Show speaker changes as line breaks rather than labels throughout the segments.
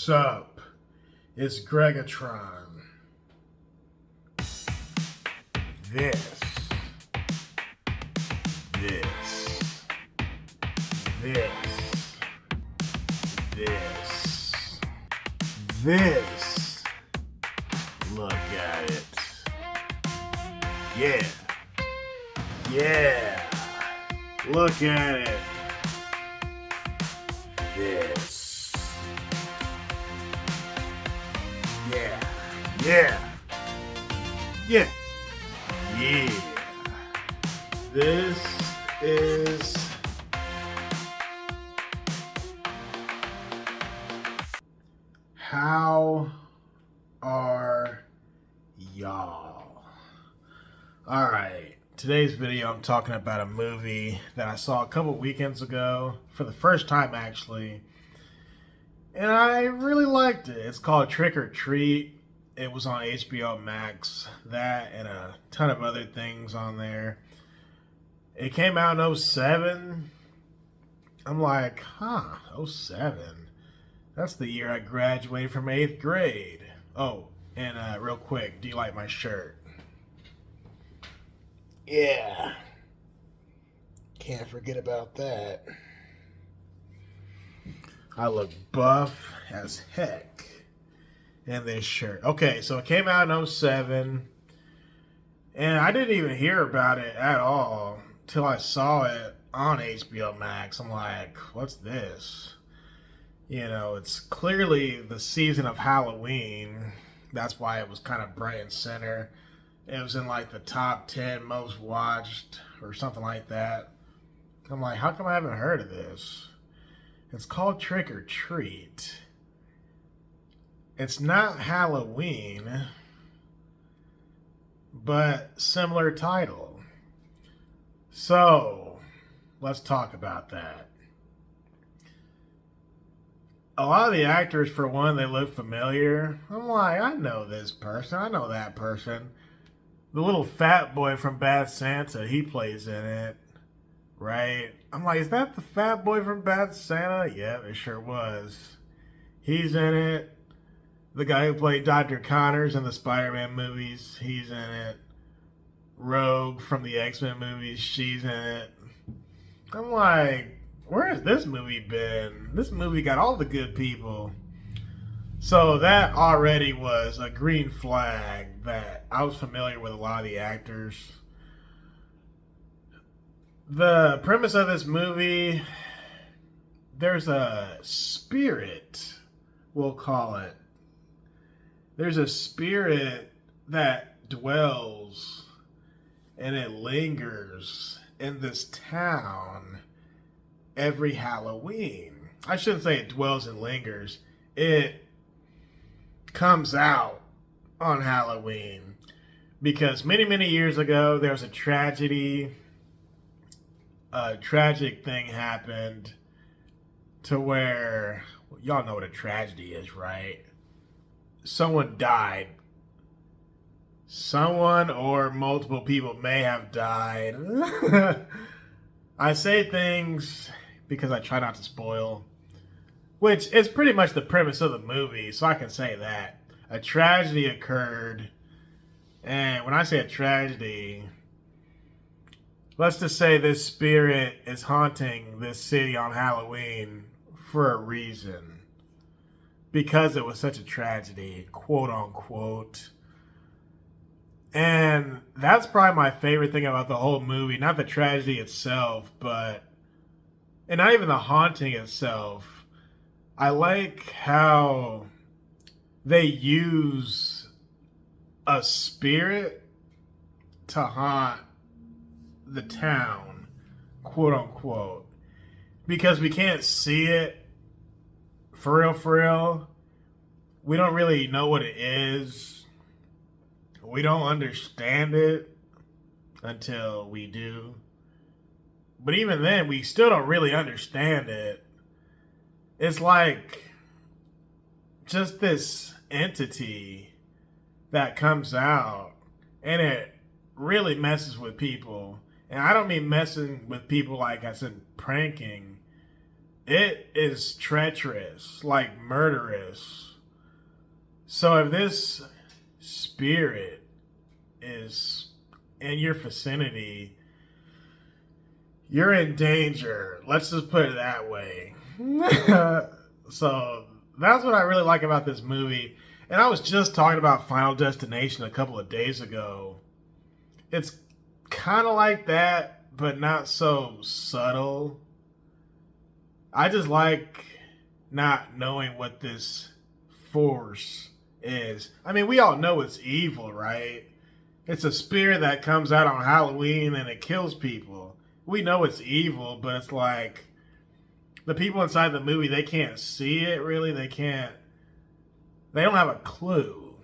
Sup? It's Greggatron. This, this, this, this. Look at it. Yeah. Yeah. Look at it. This. Yeah. Yeah. Yeah. Yeah. This is how are y'all? Alright, today's video I'm talking about a movie that I saw a couple weekends ago, for the first time actually, and I really liked it. It's called Trick or Treat. It was on HBO Max, that and a ton of other things on there. It came out in 07. I'm like, 07? That's the year I graduated from 8th grade. Oh, and real quick, do you like my shirt? Yeah. Can't forget about that. I look buff as heck in this shirt. Okay, so it came out in 07. And I didn't even hear about it at all till I saw it on HBO Max. I'm like, what's this? You know, it's clearly the season of Halloween. That's why it was kind of bright and center. It was in like the top 10 most watched or something like that. I'm like, how come I haven't heard of this? It's called Trick or Treat. It's not Halloween, but similar title. So, let's talk about that. A lot of the actors, for one, they look familiar. I'm like, I know this person. I know that person. The little fat boy from Bad Santa, he plays in it, right? I'm like, is that the fat boy from Bad Santa? Yeah, it sure was. He's in it. The guy who played Dr. Connors in the Spider-Man movies, he's in it. Rogue from the X-Men movies, she's in it. I'm like, where has this movie been? This movie got all the good people. So that already was a green flag that I was familiar with a lot of the actors. The premise of this movie, there's a spirit, we'll call it. There's a spirit that dwells and it lingers in this town every Halloween. I shouldn't say it dwells and lingers. It comes out on Halloween because many, many years ago there was a tragedy. A tragic thing happened to where, y'all know what a tragedy is, right? Someone died. Someone or multiple people may have died. I say things because I try not to spoil, which is pretty much the premise of the movie, so I can say that. A tragedy occurred, and when I say a tragedy, let's just say this spirit is haunting this city on Halloween for a reason. Because it was such a tragedy, quote unquote. And that's probably my favorite thing about the whole movie. Not the tragedy itself, but... and not even the haunting itself. I like how they use a spirit to haunt the town, quote unquote. Because we can't see it. For real, we don't really know what it is. We don't understand it until we do. But even then, we still don't really understand it. It's like just this entity that comes out and it really messes with people. And I don't mean messing with people like I said pranking. it is treacherous, like murderous. So if this spirit is in your vicinity, you're in danger. Let's just put it that way. So that's what I really like about this movie. And I was just talking about Final Destination a couple of days ago. It's kind of like that, but not so subtle. I just like not knowing what this force is. I mean, we all know it's evil, right? It's a spirit that comes out on Halloween and it kills people. We know it's evil, but it's like the people inside the movie, they can't see it really. They don't have a clue.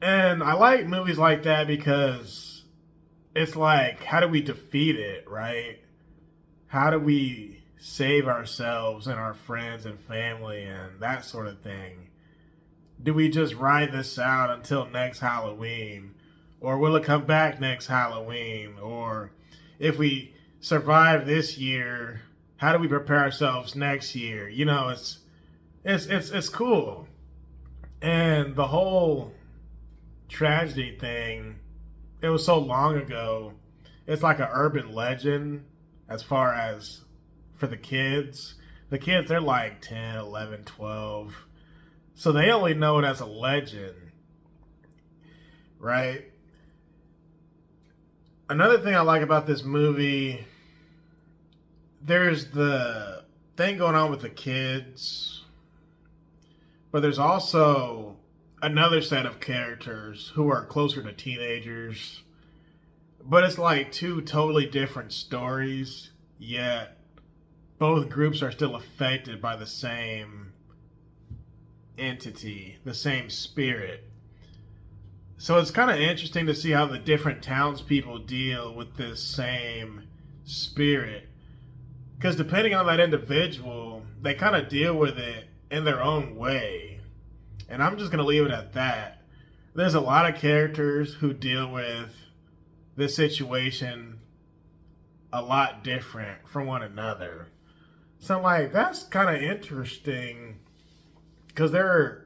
And I like movies like that because it's like, how do we defeat it, right? How do we save ourselves and our friends and family and that sort of thing? Do we just ride this out until next Halloween? Or will it come back next Halloween? Or if we survive this year, how do we prepare ourselves next year? You know, it's cool. And the whole tragedy thing, it was so long ago. It's like an urban legend as far as for the kids. The kids, they're like 10, 11, 12. So they only know it as a legend, right? Another thing I like about this movie, there's the thing going on with the kids, but there's also another set of characters who are closer to teenagers. But it's like two totally different stories, yet both groups are still affected by the same entity, the same spirit. So it's kind of interesting to see how the different townspeople deal with this same spirit. Because depending on that individual, they kind of deal with it in their own way. And I'm just going to leave it at that. There's a lot of characters who deal with this situation a lot different from one another. So I'm like, that's kind of interesting because they're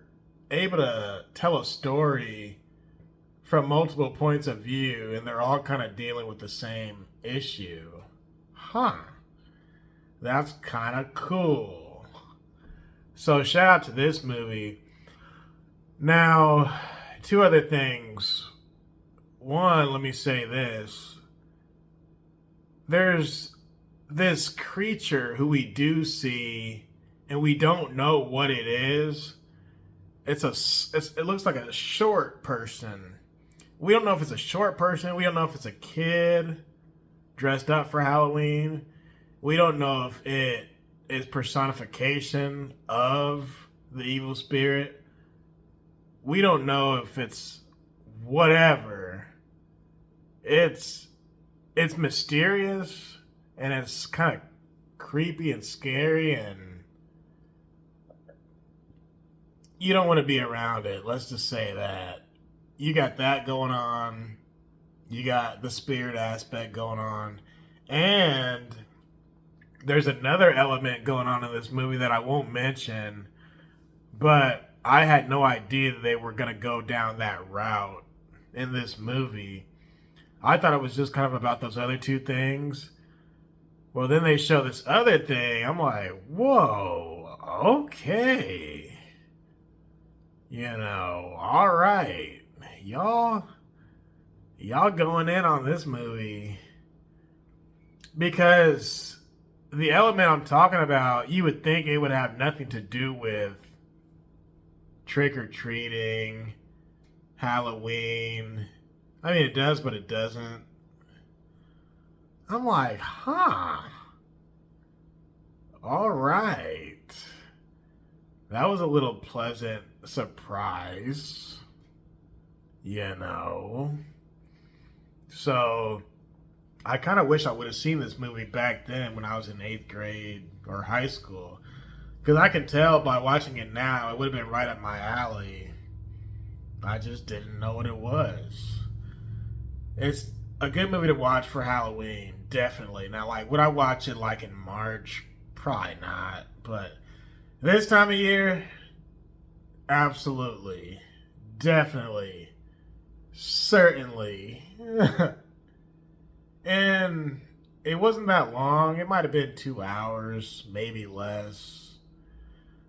able to tell a story from multiple points of view and they're all kind of dealing with the same issue. Huh. That's kind of cool. So shout out to this movie. Now, two other things. One, let me say this. There's this creature who we do see and we don't know what it is. It looks like a short person. We don't know if it's a short person. We don't know if it's a kid dressed up for Halloween. We don't know if it is personification of the evil spirit. We don't know if it's whatever. It's mysterious and it's kind of creepy and scary and you don't want to be around it. Let's just say that. You got that going on. You got the spirit aspect going on. And there's another element going on in this movie that I won't mention, but I had no idea that they were going to go down that route in this movie. I thought it was just kind of about those other two things. Well, then they show this other thing. I'm like, whoa, okay. You know, all right. Y'all going in on this movie. Because the element I'm talking about, you would think it would have nothing to do with trick-or-treating, Halloween. I mean, it does, but it doesn't. I'm like, huh. All right. That was a little pleasant surprise. You know. So, I kind of wish I would have seen this movie back then when I was in 8th grade or high school. Because I can tell by watching it now, it would have been right up my alley. I just didn't know what it was. It's a good movie to watch for Halloween, definitely. Now, like, would I watch it like in March? Probably not, but this time of year, absolutely, definitely, certainly. And it wasn't that long. It might have been 2 hours, maybe less.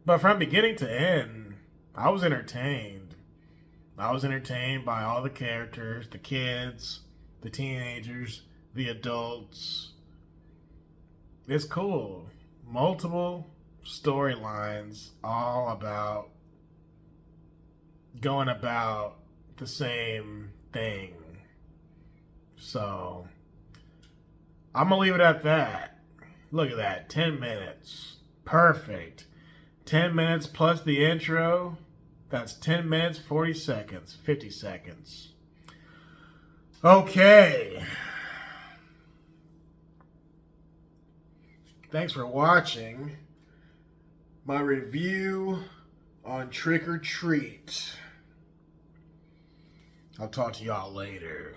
But from beginning to end, I was entertained. I was entertained by all the characters, the kids, the teenagers, the adults. It's cool. Multiple storylines, all about going about the same thing. So, I'm going to leave it at that. Look at that. 10 minutes. Perfect. 10 minutes plus the intro. That's 10 minutes, 40 seconds, 50 seconds. Okay. Thanks for watching my review on Trick or Treat. I'll talk to y'all later.